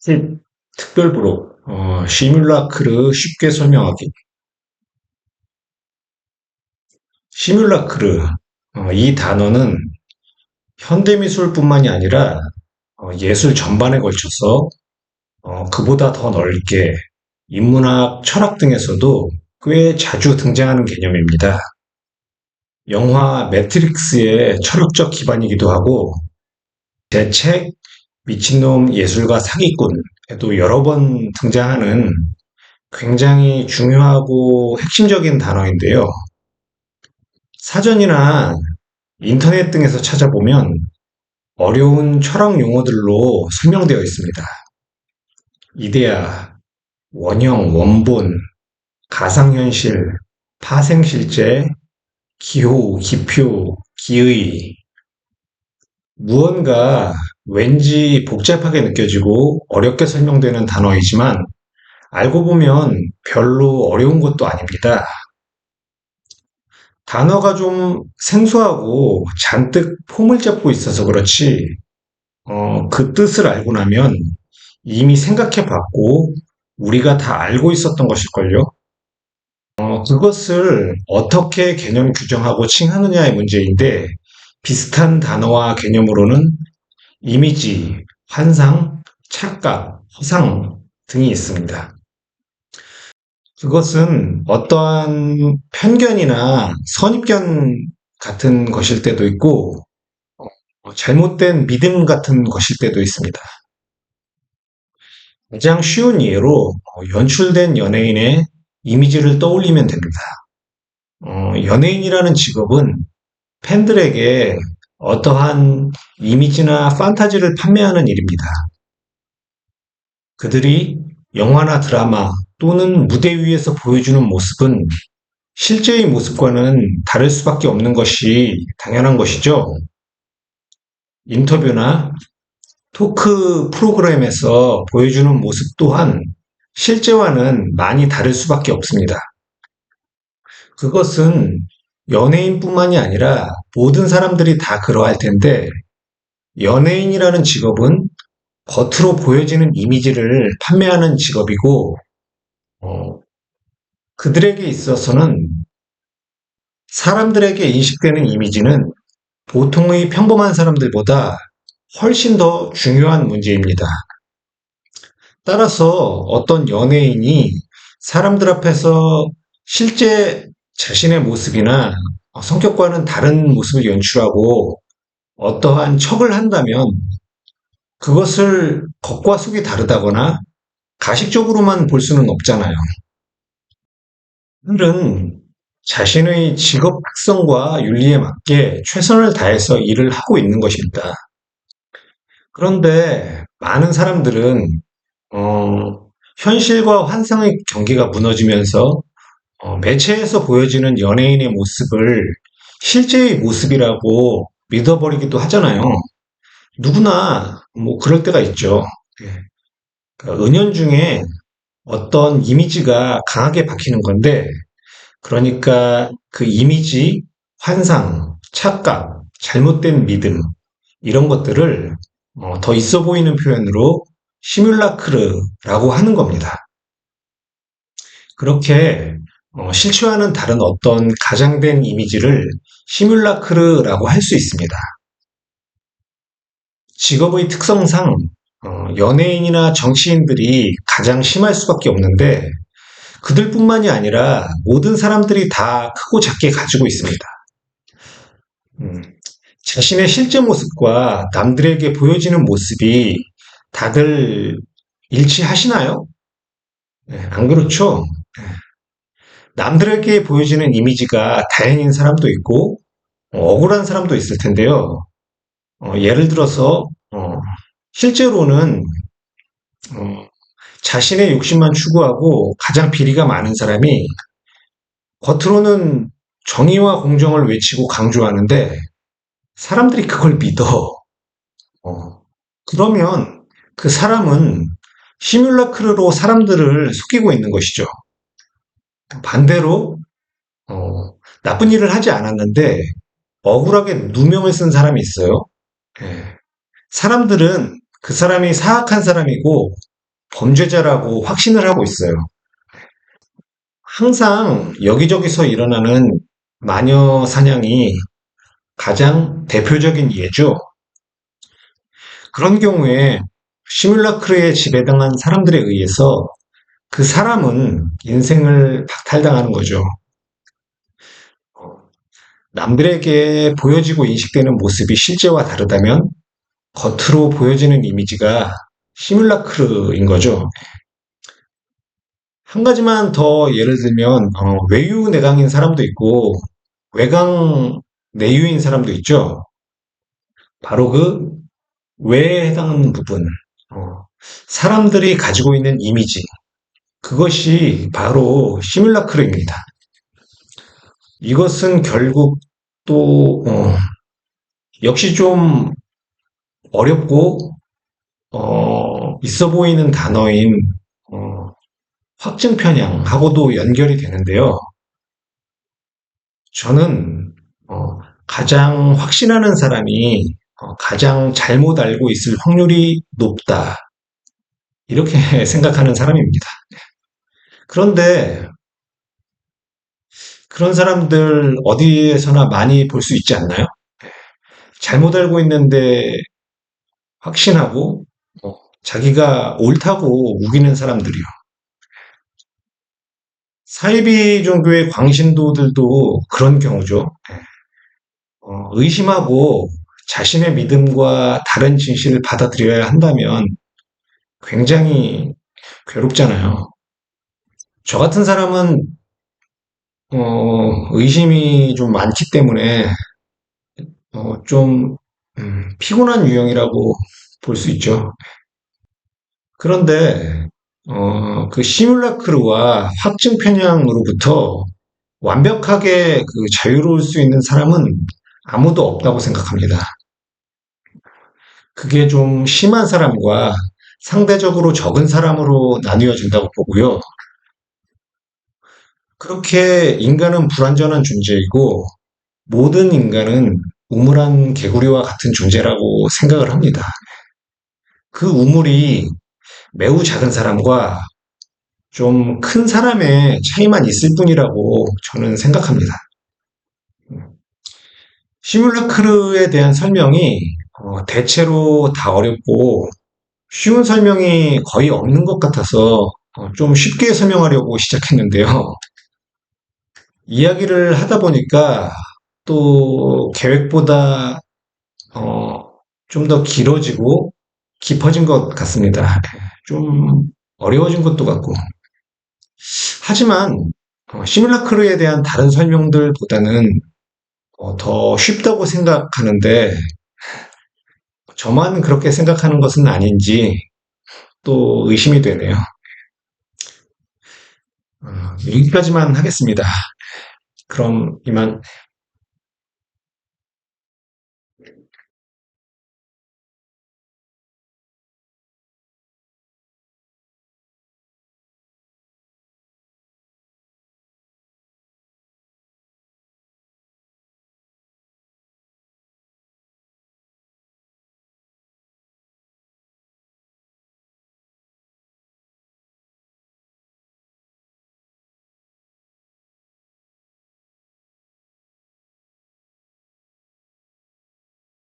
팁 특별부록 시뮬라크르 쉽게 설명하기. 시뮬라크르 이 단어는 현대미술뿐만이 아니라 예술 전반에 걸쳐서 그보다 더 넓게 인문학, 철학 등에서도 꽤 자주 등장하는 개념입니다. 영화 매트릭스의 철학적 기반이기도 하고 제 책 미친놈 예술가 사기꾼에도 여러 번 등장하는 굉장히 중요하고 핵심적인 단어인데요. 사전이나 인터넷 등에서 찾아보면 어려운 철학 용어들로 설명되어 있습니다. 이데아, 원형, 원본, 가상현실, 파생실제, 기호, 기표, 기의. 무언가 왠지 복잡하게 느껴지고 어렵게 설명되는 단어이지만 알고 보면 별로 어려운 것도 아닙니다. 단어가 좀 생소하고 잔뜩 폼을 잡고 있어서 그렇지, 그 뜻을 알고 나면 이미 생각해 봤고, 우리가 다 알고 있었던 것일걸요? 그것을 어떻게 개념 규정하고 칭하느냐의 문제인데, 비슷한 단어와 개념으로는 이미지, 환상, 착각, 허상 등이 있습니다. 그것은 어떠한 편견이나 선입견 같은 것일 때도 있고, 잘못된 믿음 같은 것일 때도 있습니다. 가장 쉬운 예로 연출된 연예인의 이미지를 떠올리면 됩니다. 연예인이라는 직업은 팬들에게 어떠한 이미지나 판타지를 판매하는 일입니다. 그들이 영화나 드라마 또는 무대 위에서 보여주는 모습은 실제의 모습과는 다를 수밖에 없는 것이 당연한 것이죠. 인터뷰나 토크 프로그램에서 보여주는 모습 또한 실제와는 많이 다를 수밖에 없습니다. 그것은 연예인뿐만이 아니라 모든 사람들이 다 그러할 텐데, 연예인이라는 직업은 겉으로 보여지는 이미지를 판매하는 직업이고, 어, 그들에게 있어서는 사람들에게 인식되는 이미지는 보통의 평범한 사람들보다 훨씬 더 중요한 문제입니다. 따라서 어떤 연예인이 사람들 앞에서 실제 자신의 모습이나 성격과는 다른 모습을 연출하고 어떠한 척을 한다면 그것을 겉과 속이 다르다거나 가식적으로만 볼 수는 없잖아요. 그들은 자신의 직업 특성과 윤리에 맞게 최선을 다해서 일을 하고 있는 것입니다. 그런데 많은 사람들은 현실과 환상의 경계가 무너지면서 매체에서 보여지는 연예인의 모습을 실제의 모습이라고 믿어버리기도 하잖아요. 누구나 뭐 그럴 때가 있죠. 예. 그러니까 은연중에 어떤 이미지가 강하게 박히는 건데, 그러니까 그 이미지, 환상, 착각, 잘못된 믿음, 이런 것들을 더 있어 보이는 표현으로 시뮬라크르라고 하는 겁니다. 그렇게 실체와는 다른 어떤 가장된 이미지를 시뮬라크르라고 할 수 있습니다. 직업의 특성상 연예인이나 정치인들이 가장 심할 수밖에 없는데, 그들뿐만이 아니라 모든 사람들이 다 크고 작게 가지고 있습니다. 음, 자신의 실제 모습과 남들에게 보여지는 모습이 다들 일치하시나요? 네, 안 그렇죠? 네. 남들에게 보여지는 이미지가 다행인 사람도 있고, 억울한 사람도 있을 텐데요. 예를 들어서, 실제로는, 어, 자신의 욕심만 추구하고 가장 비리가 많은 사람이 겉으로는 정의와 공정을 외치고 강조하는데 사람들이 그걸 믿어. 그러면 그 사람은 시뮬라크르로 사람들을 속이고 있는 것이죠. 반대로 나쁜 일을 하지 않았는데 억울하게 누명을 쓴 사람이 있어요. 예. 사람들은 그 사람이 사악한 사람이고 범죄자라고 확신을 하고 있어요. 항상 여기저기서 일어나는 마녀 사냥이 가장 대표적인 예죠. 그런 경우에 시뮬라크에 지배당한 사람들에 의해서 그 사람은 인생을 박탈당하는 거죠. 남들에게 보여지고 인식되는 모습이 실제와 다르다면 겉으로 보여지는 이미지가 시뮬라크인 거죠. 한 가지만 더 예를 들면 외유 내강인 사람도 있고 외강 내유인 사람도 있죠. 바로 그 외에 해당하는 부분, 어, 사람들이 가지고 있는 이미지, 그것이 바로 시뮬라크입니다. 이것은 결국 또 역시 좀 어렵고 있어 보이는 단어인 어, 확증 편향하고도 연결이 되는데요. 저는 가장 확신하는 사람이 가장 잘못 알고 있을 확률이 높다. 이렇게 생각하는 사람입니다. 그런데 그런 사람들 어디에서나 많이 볼 수 있지 않나요? 잘못 알고 있는데 확신하고 자기가 옳다고 우기는 사람들이요. 사이비 종교의 광신도들도 그런 경우죠. 의심하고 자신의 믿음과 다른 진실을 받아들여야 한다면 굉장히 괴롭잖아요. 저 같은 사람은 의심이 좀 많기 때문에 좀 피곤한 유형이라고 볼 수 있죠. 그런데 그 시뮬라크루와 확증 편향으로부터 완벽하게 그 자유로울 수 있는 사람은 아무도 없다고 생각합니다. 그게 좀 심한 사람과 상대적으로 적은 사람으로 나뉘어진다고 보고요. 그렇게 인간은 불완전한 존재이고 모든 인간은 우물한 개구리와 같은 존재라고 생각을 합니다. 그 우물이 매우 작은 사람과 좀 큰 사람의 차이만 있을 뿐이라고 저는 생각합니다. 시뮬라크르에 대한 설명이 대체로 다 어렵고 쉬운 설명이 거의 없는 것 같아서 좀 쉽게 설명하려고 시작했는데요. 이야기를 하다 보니까 또 계획보다 좀 더 길어지고 깊어진 것 같습니다. 좀 어려워진 것도 같고. 하지만 시뮬라크르에 대한 다른 설명들보다는 더 쉽다고 생각하는데 저만 그렇게 생각하는 것은 아닌지 또 의심이 되네요. 여기까지만 하겠습니다. 그럼 이만